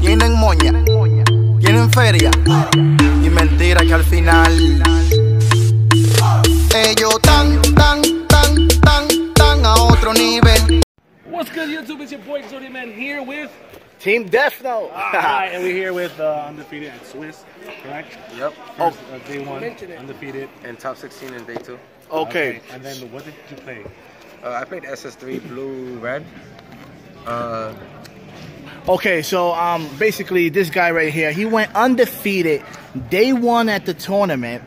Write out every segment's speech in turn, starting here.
tienen moña, tienen feria y mentira que al final ellos tan a otro nivel. What's good, YouTube? It's your boy Zodi Man here with Team Death Note. Alright, and we're here with Undefeated and Swiss, correct? Yep. First, day 1, Undefeated. And top 16 in day 2. Okay. And then what did you play? I played SS3 blue red. Okay, so basically this guy right here, he went undefeated day 1 at the tournament.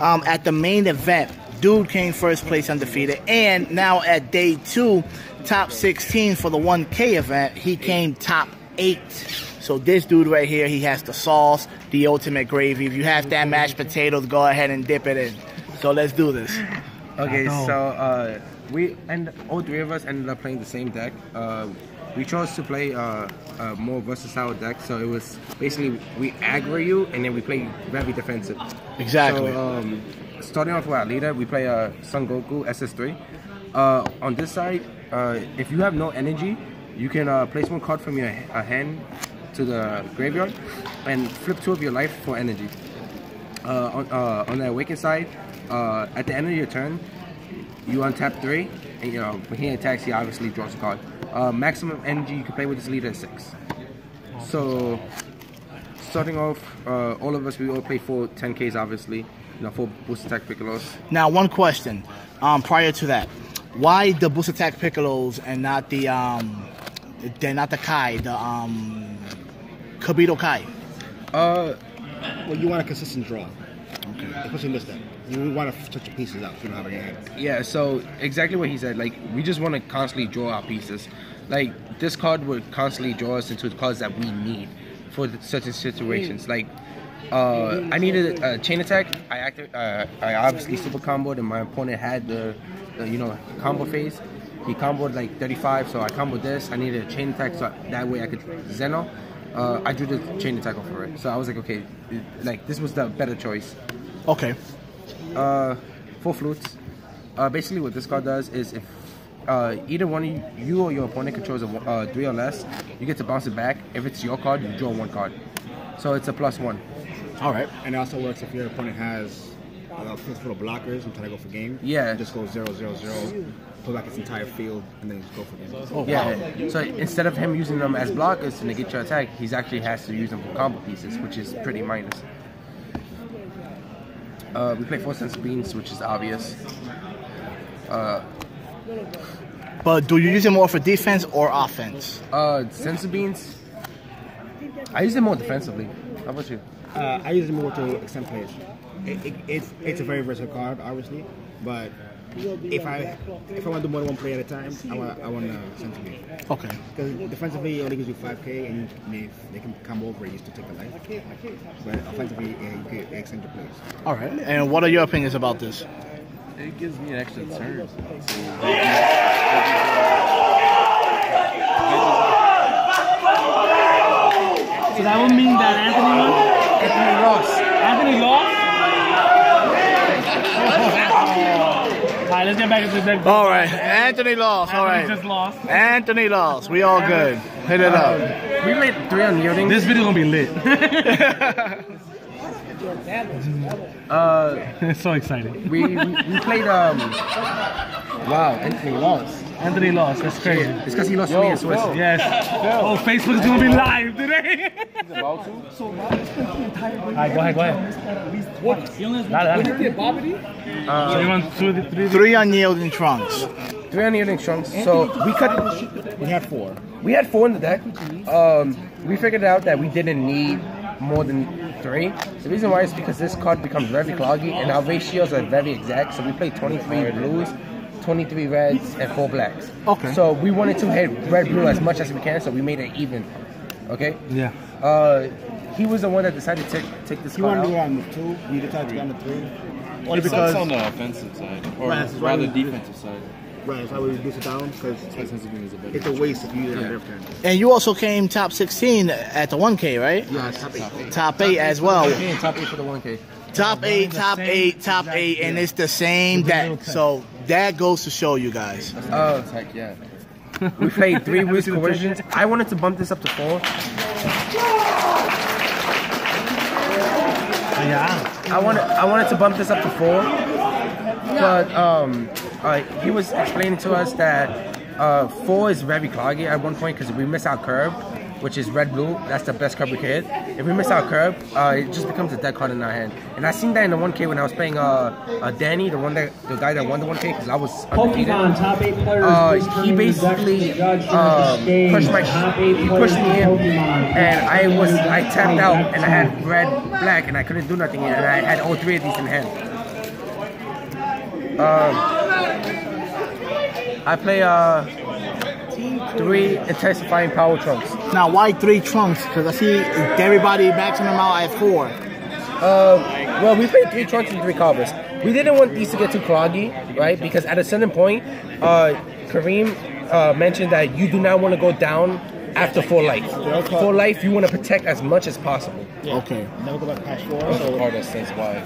At the main event, dude came first place undefeated, and now at day 2, top 16 for the 1K event, he came top 8. So this dude right here, he has the sauce, the ultimate gravy. If you have that mashed potatoes, go ahead and dip it in. So let's do this. Okay, so we and all 3 of us ended up playing the same deck. We chose to play a more versatile deck, so it was basically we aggro you and then we play very defensive. Exactly. So starting off with our leader, we play Son Goku SS3. On this side, if you have no energy, you can place 1 card from your hand to the graveyard and flip 2 of your life for energy. On the awakened side, at the end of your turn, you untap 3, and when he attacks, he obviously draws a card. Maximum energy you can play with this leader is 6. So starting off, all of us, we all play 4 10Ks obviously, 4 boost attack Piccolos. Now one question, prior to that, why the boost attack Piccolos and not the Kai, the Kabito Kai? Well, you want a consistent draw. Okay. Especially in this deck. You want to touch your pieces out if you don't have any hands. Yeah, so exactly what he said. Like, we just want to constantly draw our pieces. Like, this card would constantly draw us into the cards that we need for certain situations. Like, I needed a chain attack. I obviously super comboed, and my opponent had the combo phase. He comboed like 35, so I comboed this. I needed a chain attack, so that way I could Zeno. I drew the chain attack off for it. So I was like, okay, like this was the better choice. Okay. 4 flutes. Basically what this card does is if either one of you or your opponent controls a 3 or less, you get to bounce it back. If it's your card, you draw 1 card. So it's a +1. Alright. And it also works if your opponent has 5 little blockers and try to go for game. Yeah. Just go 0/0/0, pull back its entire field, and then just go for game. Oh, yeah. wow. So instead of him using them as blockers to negate your attack, he actually has to use them for combo pieces, which is pretty minus. We play 4 sense beans, which is obvious. But do you use it more for defense or offense? Sense beans, I use it more defensively. How about you? I use it more to extend plays. It's a very versatile card, obviously, but if I want to do more than 1 play at a time, I want to send to me. Okay. Because defensively, it only gives you 5K, and if they can come over, you used to take a life. But offensively, you can extend your plays. All right. And what are your opinions about this? It gives me an extra turn. So that would mean that Anthony won? Anthony lost. Anthony lost? Alright, let's get back into the deck. All right. Anthony lost. All right. Anthony just lost. Anthony lost. We all good. Hit it up. We played 3 unyielding. This video gonna be lit. It's so exciting. We played wow, Anthony lost. Anthony lost, that's crazy. It's because he lost to me and Swiss. Yes. Oh, Facebook's gonna be live today. Alright, go ahead. What? You only so you want 2 3? 3 unyielding trunks. 3 unyielding trunks. So We had 4. we had 4 in the deck. We figured out that we didn't need more than 3. The reason why is because this card becomes very cloggy and our ratios are very exact. So we played 23 blues, 23 reds, and 4 blacks. Okay. So we wanted to hit red-blue as much as we can, so we made it even. Okay? Yeah. He was the one that decided to take this You card want to do it out. on the 2, you decide to go on the 3. Only because it's on the offensive side, or rather defensive side. Right, that's why we reduce it down, because it's a waste if you use it on their turn. And you also came top 16 at the 1K, right? Yeah, top 8. Top 8 as well. Top 8 for the 1K. Top 8, top 8, top 8, and it's the same deck. So that goes to show you guys. Heck yeah. We played 3 Wiz Coercions. I wanted to bump this up to 4. Yeah. I wanted to bump this up to 4, but he was explaining to us that 4 is very cloggy at one point because if we miss our curve, which is red-blue, that's the best curve we can hit. If we miss our curve, it just becomes a dead card in our hand. And I seen that in the 1K when I was playing Danny, the guy that won the 1K, because I was undefeated. Top 8 players. He basically pushed me in, and I tapped out, and I had red-black, and I couldn't do nothing, and I had all 3 of these in hand. I play 3 intensifying power trunks. Now, why 3 trunks? Because I see everybody maxing them out at 4. Well, we played 3 trunks and 3 combos. We didn't want these to get too cloggy, right? Because at a certain point, Kareem mentioned that you do not want to go down after full life. Full life, you want to protect as much as possible. Yeah. Okay. Never go back past 4. So hard that says why.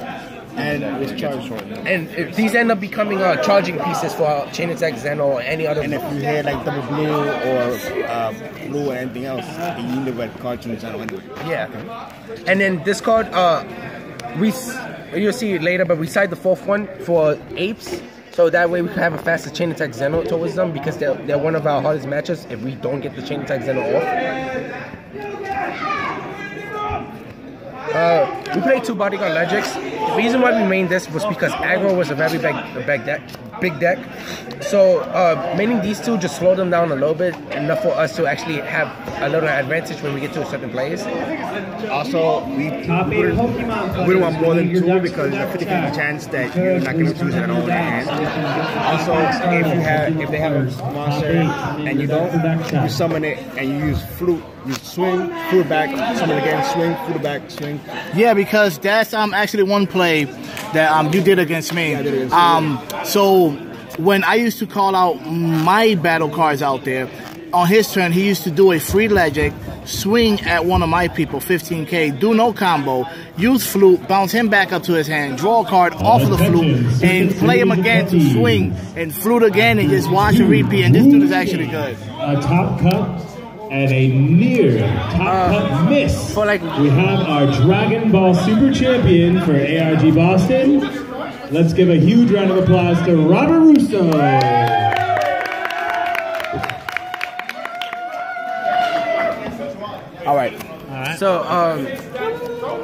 And it's charged. And if these end up becoming charging pieces for chain attack, Zen, or any other. And if you had like double blue or blue or anything else, you need the red card to Zen anyway. Yeah. And then this card, you'll see it later, but we side the 4th one for apes. So that way we can have a faster chain attack Zeno towards them because they're one of our hardest matches if we don't get the chain attack Zeno off. We played 2 bodyguard Legics. The reason why we mained this was because aggro was a very big deck. So maining these 2 just slowed them down a little bit, enough for us to actually have a little advantage when we get to a certain place. Also, we don't want more than 2 because there's a 50% chance that you're not going to use it at all in your hand. Also, if they have a monster and you don't, you summon it and you use flute. You swing, flute back, summon again, swing, flute back, swing. Yeah, because that's actually one play that you did against me. Yeah, I did against you. So when I used to call out my battle cards out there, on his turn he used to do a free Legic, swing at one of my people, 15k, do no combo, use flute, bounce him back up to his hand, draw a card off of the flute, and play him again to swing, and flute again, and just watch and repeat, and this dude is actually good. A top cut and a near top cut miss. We have our Dragon Ball Super Champion for ARG Boston. Let's give a huge round of applause to Robert Russo. All right. So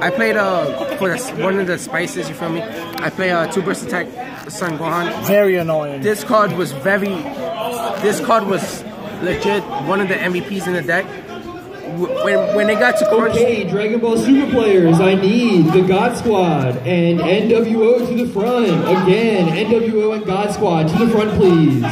I played for one of the spices. You feel me? I play 2 burst attack Son Gohan. Very annoying. This card was legit one of the MVPs in the deck. When they got to crunch. Okay, Dragon Ball Super players, I need the God Squad and NWO to the front. Again, NWO and God Squad to the front, please.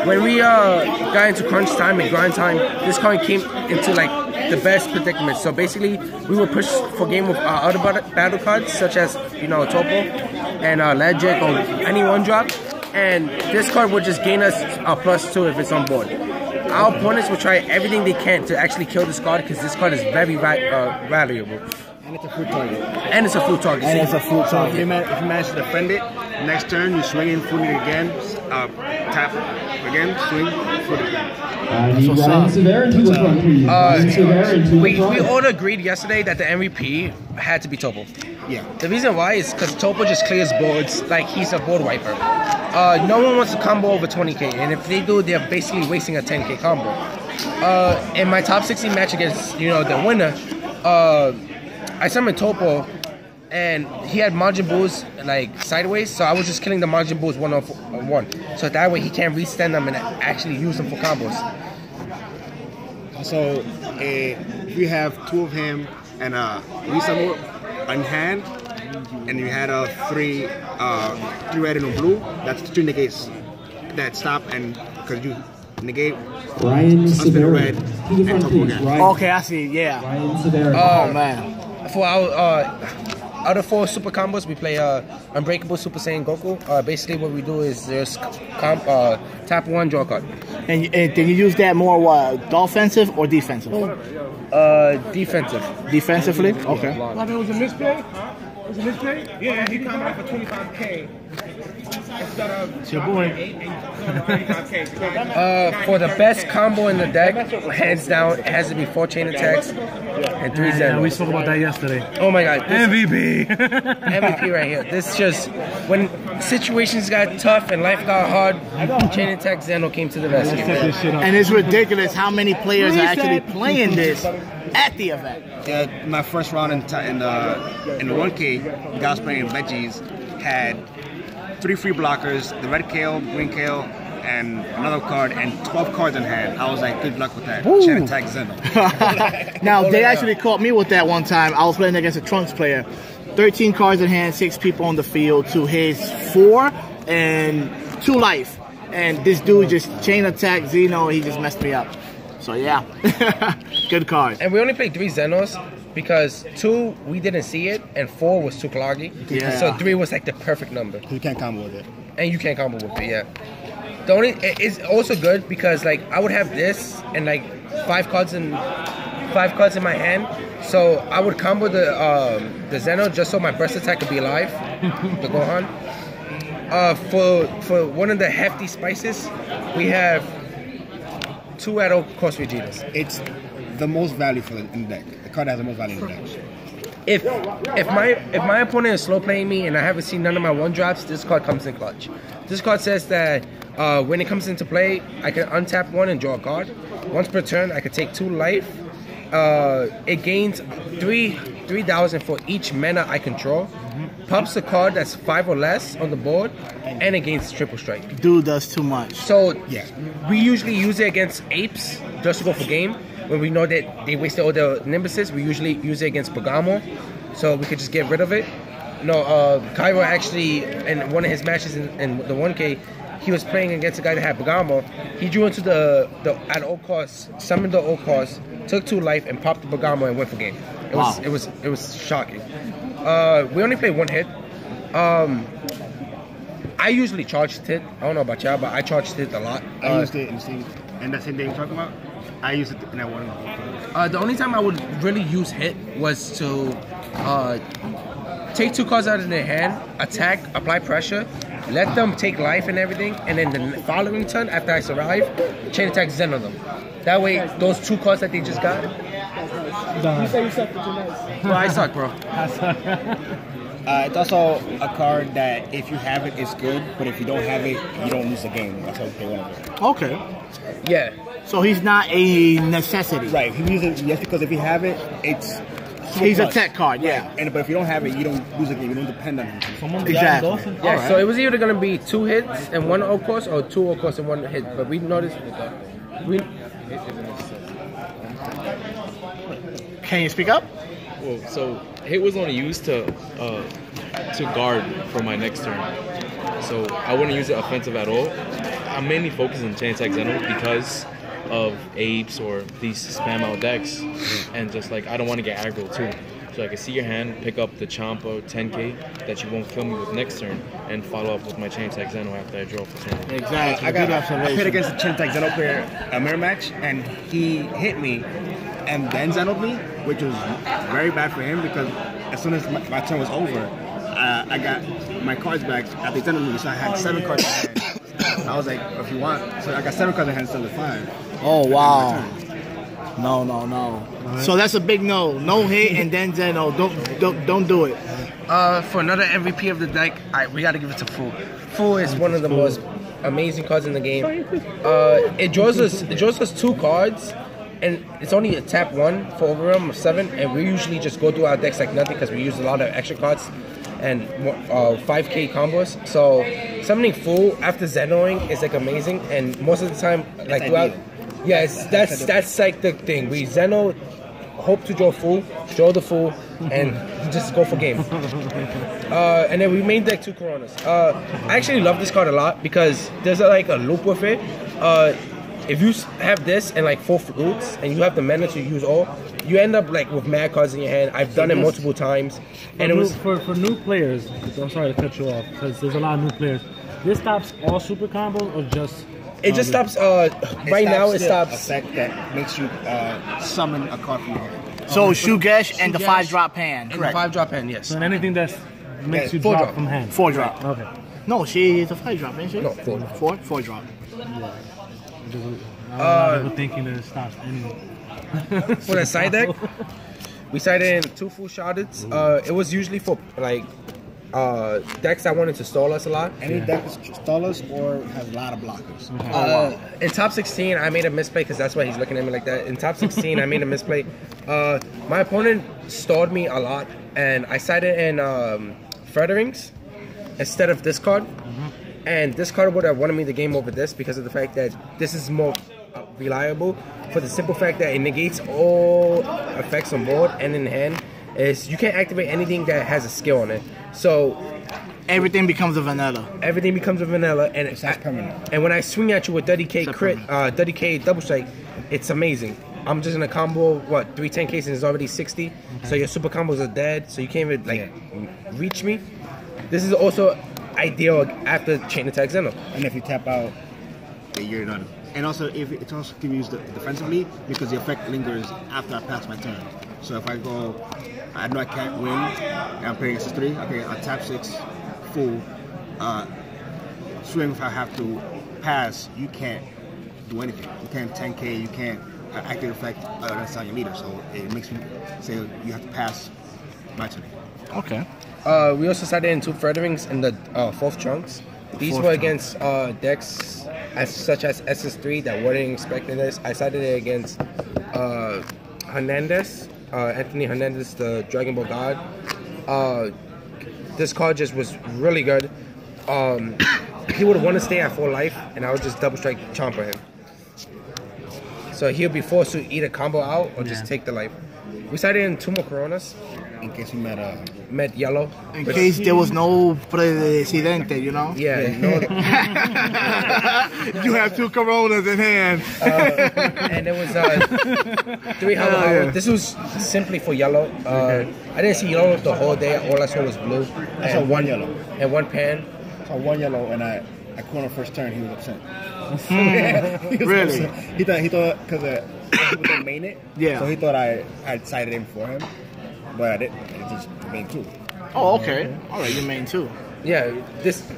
When we got into crunch time and grind time, this card came into like the best predicament. So basically, we would push for game with other battle cards such as Topo and Legic or any 1-drop, and this card would just gain us a +2 if it's on board. Our opponents will try everything they can to actually kill this card because this card is very valuable. And it's a fruit target. And it's a fruit target. And it's a fruit So target. if you manage to defend it, next turn you swing in, fruit it again, tap again, swing, fruit it again. I need Ryan Severin to the front, please. Ryan Severin to the front. We all agreed yesterday that the MVP had to be Topo. Yeah. The reason why is because Topo just clears boards like he's a board wiper. No one wants to combo over 20k, and if they do, they're basically wasting a 10k combo. In my top 16 match against the winner, I summoned Topo, and he had Majin Buus like sideways, so I was just killing the Majin Buus 1-on-1. So that way he can't restand them and actually use them for combos. So if you have 2 of him and resummon on hand, and you had 3 red and a blue, that's 2 negates that stop, and because you negate Ryan Severin red to the front, please. Okay, I see. Yeah. Ryan Severin. Oh man. For our out of 4 super combos, we play Unbreakable Super Saiyan Goku. Basically, what we do is there's tap 1, draw a card. And did you use that more offensive or defensive? Defensive. Defensively? Okay. It was a misplay? It was a misplay? Yeah, he comboed for 25k. It's your boy. For the best combo in the deck, hands down, it has to be 4 chain attacks and 3 Zenos. Yeah, we spoke about that yesterday. Oh my god. MVP! MVP right here. This just, when situations got tough and life got hard, chain attack Zeno came to the rescue. And it's ridiculous how many players are actually playing this at the event. Yeah, my first round in the 1K, the guy was playing veggies, had 3 free blockers, the red kale, green kale, and another card, and 12 cards in hand. I was like, good luck with that. Chain attack Zeno. Now, they actually caught me with that one time. I was playing against a Trunks player. 13 cards in hand, 6 people on the field to his 4 and 2 life. And this dude just chain attacked Zeno, he just messed me up. So yeah, good card. And we only played 3 Zenos because 2 we didn't see it, and 4 was too cloggy. Yeah. So 3 was like the perfect number. You can't combo with it. And you can't combo with it, yeah. The only it's also good because like I would have this and like 5 cards in my hand, so I would combo the Zeno just so my burst attack could be alive to go on. For one of the hefty spices, we have 2 Adult Cost Vegetas. It's the most value for in the deck. The card has the most value in the deck. If my opponent is slow playing me and I haven't seen none of my 1-drops, this card comes in clutch. This card says that when it comes into play, I can untap 1 and draw a card. Once per turn, I can take 2 life. It gains 3,000 for each mana I control. Pops a card that's 5 or less on the board, and it gains triple strike. Dude does too much. So yeah, we usually use it against apes just to go for game. When we know that they wasted all the Nimbuses, we usually use it against Bergamo, so we could just get rid of it. No, Cairo actually, in one of his matches in the 1K, he was playing against a guy that had Bergamo. He drew into the at all costs, summoned the all costs, took 2 life, and popped the Bergamo and went for game. It was shocking. We only played 1 hit. I usually charged it. I don't know about y'all, but I charged it a lot. I used it in the same day you're talking about. I used it in that one. The only time I would really use hit was to take 2 cards out of their hand, attack, apply pressure, let them take life and everything, and then the following turn, after I survive, chain attack Zen on them. That way, those 2 cards that they just got. You say you suck, but you're nice. Bro, I suck, bro. It's also a card that if you have it, it's good, but if you don't have it, you don't lose the game. That's how they want to do. Okay. Yeah. So he's not a necessity. Right. He uses it, yes, because if you have it, it's... He's a tech card, yeah. Right. But if you don't have it, you don't lose the game. You don't depend on him. Exactly. Yeah, right. So it was either going to be 2 hits and 1 all cost, or 2 all cost and 1 hit. But we noticed... Can you speak up? Well, so hit was only used to guard for my next turn, so I wouldn't use it offensive at all. I'm mainly focused on chain attack Zeno because of apes or these spam out decks, and just like I don't want to get aggro too. So I can see your hand, pick up the Champa 10k that you won't kill me with next turn, and follow up with my chain attack Zeno after I draw for turn. Exactly. I played against a chain attack Zeno player a mirror match, and he hit me and then Zenoed me, which was very bad for him because as soon as my turn was over, I got my cards back after he Zenoed me, so I had 7 cards in hand. I was like, if you want, so I got 7 cards in hand instead of 5. Oh wow. No. So that's a big no. No hit and then Zeno. Don't do it. For another MVP of the deck, we got to give it to Fu. Fu is one of the most amazing cards in the game. It draws us 2 cards. And it's only a tap 1 for overwhelm of 7, and we usually just go through our decks like nothing because we use a lot of extra cards and 5k combos. So summoning Fu after Zenoing is like amazing, and most of the time, like throughout, yes, that's like the thing. We Zeno, hope to draw Fu, draw the Fu, and just go for game. And then we main deck 2 Coronas. I actually love this card a lot because there's like a loop with it. If you have this and like 4 flutes and you have the mana to use all, you end up like with mad cards in your hand. I've done it multiple times, and it was for new players. I'm sorry to cut you off because there's a lot of new players. This stops all super combos or just? It just stops. Right now, it stops. Effect that makes you summon a card from your hand. So Shugesh and the 5-drop hand. Correct. 5-drop hand, yes. So anything that makes you four drop drop from hand. 4-drop. Okay. No, she's a 5 drop, isn't she? No, 4. 4 drop. I'm thinking that it stops anyway. For the side deck, we sided in 2 full shardeds. It was usually for like decks that wanted to stall us a lot. Any deck that stall us or has a lot of blockers. In top 16, I made a misplay because that's why he's looking at me like that. In top 16, I made a misplay. My opponent stalled me a lot, and I sided in Frederick's instead of this card. And this card would have wanted me to game over this because of the fact that this is more reliable for the simple fact that it negates all effects on board and in hand. Is you can't activate anything that has a skill on it. So everything becomes a vanilla. Everything becomes a vanilla, and that's permanent. And when I swing at you with 30k crit, 30k double strike, it's amazing. I'm just in a combo, what, 3 10Ks and it's already 60. So your super combos are dead, so you can't even like reach me. This is also ideal after chain attack Zeno. And if you tap out, you're done. And also, if it also can be used defensively because the effect lingers after I pass my turn. So if I go, I know I can't win, and I'm playing SS3. Okay, I tap 6, full, swing. If I have to pass, you can't do anything. You can't 10K. You can't activate effect that's on your meter. So it makes me say you have to pass my turn. Okay. We also sided in 2 Fredericks in the 4th chunks. These were against decks such as SS3 that weren't expecting this. I sided it against Hernandez, Anthony Hernandez, the Dragon Ball God. This card just was really good. He would want to stay at full life, and I would just double strike Chomper him. So he'll be forced to either combo out or just take the life. We sided in 2 more Coronas. In case we met yellow. In case there was no presidente, you know? Yeah. No. You have 2 Coronas in hand. And there was 3 hollow. This was simply for yellow. I didn't see yellow the whole day. All I saw was blue. I saw 1 yellow. And 1 pan. I saw 1 yellow, and I corner first turn. He was upset. He was really? Upset. He thought because people don't main it. Yeah. So he thought I had sided him for him. But I didn't. It just main 2. Oh, okay. All right, you main 2. Yeah,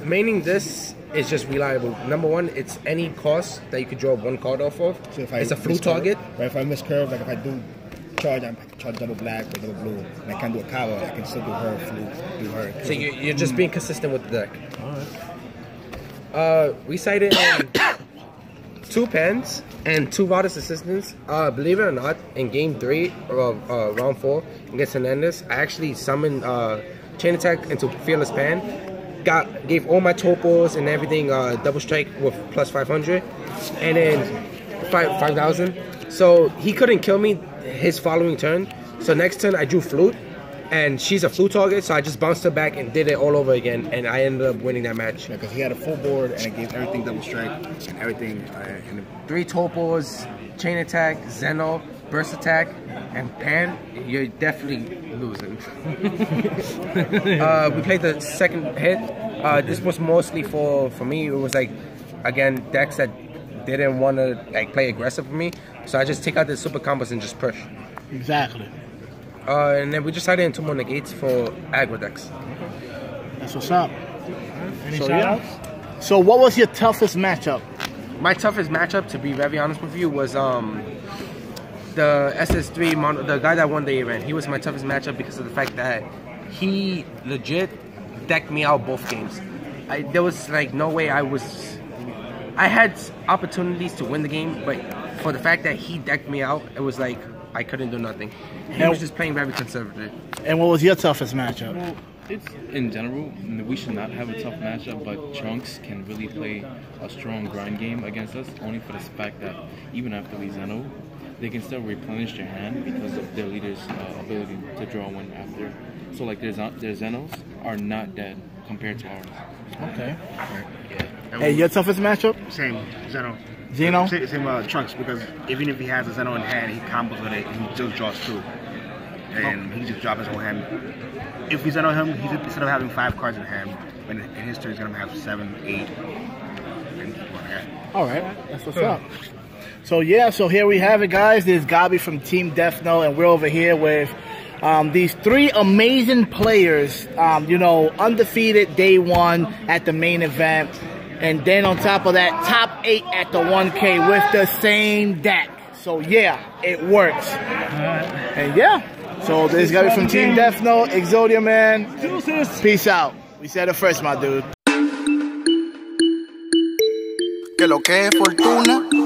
maining this is just reliable. Number 1, it's any cost that you could draw 1 card off of. So if it's a flu target. But if I miss curve, like if I do charge, I charge double black or double blue, and I can't do a cover, I can still do her flu, do her. So you're just being consistent with the deck. All right. We sided in 2 pens and 2 Vardas assistants. Believe it or not, in game 3 of round 4 against Hernandez, I actually summoned chain attack into fearless pan. Gave all my topos and everything double strike with plus 500, and then 5,000. So he couldn't kill me his following turn. So next turn I drew flute, and she's a flute target, so I just bounced her back and did it all over again, and I ended up winning that match. Because he had a full board and it gave everything double strike and everything. And 3 topos, chain attack, Zeno, burst attack, and pan. You're definitely losing. We played the second hit. This was mostly for me. It was like, again, decks that didn't want to like play aggressive for me, so I just take out the super combos and just push. Exactly. And then we just sided in 2 more negates for aggro decks. That's what's up. Any shout-outs? So what was your toughest matchup? My toughest matchup, to be very honest with you, was the SS3 the guy that won the event. He was my toughest matchup because of the fact that he legit decked me out both games. There was like no way I had opportunities to win the game, but for the fact that he decked me out, it was like I couldn't do nothing. He was just playing very conservative. And what was your toughest matchup? Well, it's in general, we should not have a tough matchup, but Trunks can really play a strong grind game against us, only for the fact that even after we Zeno, they can still replenish their hand because of their leader's ability to draw one after. So like their Zenos are not dead compared to ours. Okay. Yeah. Hey, your toughest matchup? Same, Zeno. Zeno? Same Trunks, because even if he has a Zeno in hand, he combos with it and he just draws 2. And he just drops his whole hand. If we Zeno him, instead of having 5 cards in hand, in his turn he's going to have 7, 8. And keep on that. All right, that's what's up. So yeah, so here we have it, guys. This is Gabi from Team Death Note, and we're over here with These three amazing players, you know, undefeated day one at the main event. And then on top of that, top 8 at the 1K with the same deck. So yeah, it works. And yeah, so this guy from Team Death Note, Exodia, man. Peace out. We said it first, my dude. Que lo que es fortuna.